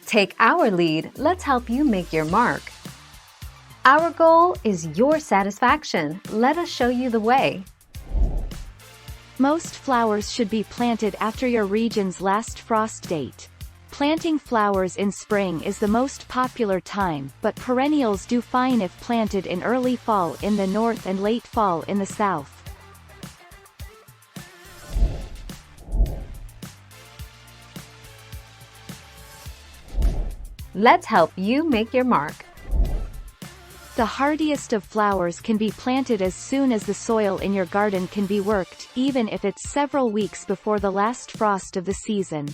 Take our lead, let's help you make your mark. Our goal is your satisfaction. Let us show you the way. Most flowers should be planted after your region's last frost date. Planting flowers in spring is the most popular time, but perennials do fine if planted in early fall in the north and late fall in the south. Let's help you make your mark. The hardiest of flowers can be planted as soon as the soil in your garden can be worked, even if it's several weeks before the last frost of the season.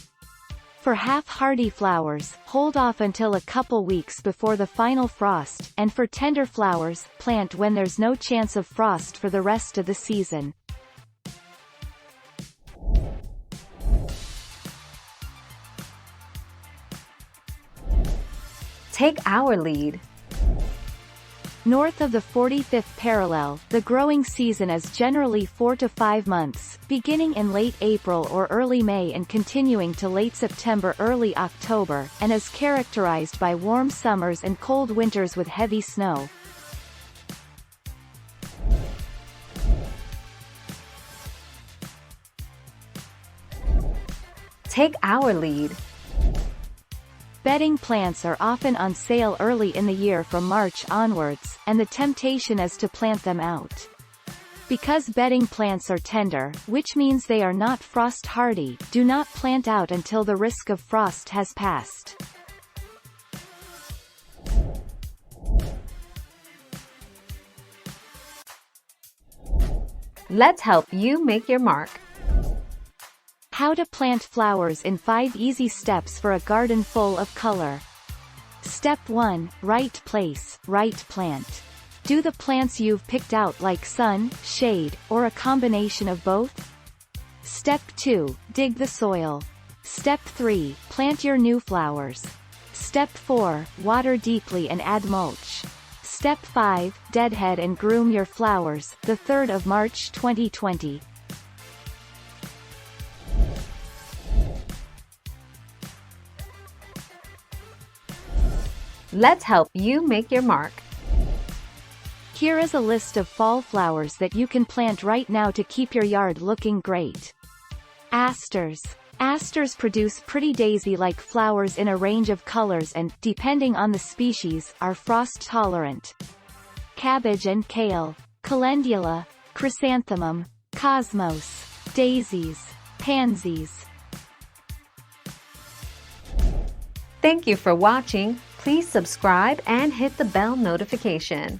For half-hardy flowers, hold off until a couple weeks before the final frost, and for tender flowers, plant when there's no chance of frost for the rest of the season. Take our lead. North of the 45th parallel, the growing season is generally 4 to 5 months, beginning in late April or early May and continuing to late September early October, and is characterized by warm summers and cold winters with heavy snow. Take our lead. Bedding plants are often on sale early in the year from March onwards, and the temptation is to plant them out. Because bedding plants are tender, which means they are not frost-hardy, do not plant out until the risk of frost has passed. Let's help you make your mark. How to plant flowers in 5 easy steps for a garden full of color. Step 1. Right place, right plant. Do the plants you've picked out like sun, shade, or a combination of both? Step 2. Dig the soil. Step 3. Plant your new flowers. Step 4. Water deeply and add mulch. Step 5. Deadhead and groom your flowers. The 3rd of March 2020. Let's help you make your mark. Here is a list of fall flowers that you can plant right now to keep your yard looking great. Asters. Asters produce pretty daisy-like flowers in a range of colors and, depending on the species, are frost-tolerant. Cabbage and kale. Calendula. Chrysanthemum. Cosmos. Daisies. Pansies. Thank you for watching. Please subscribe and hit the bell notification.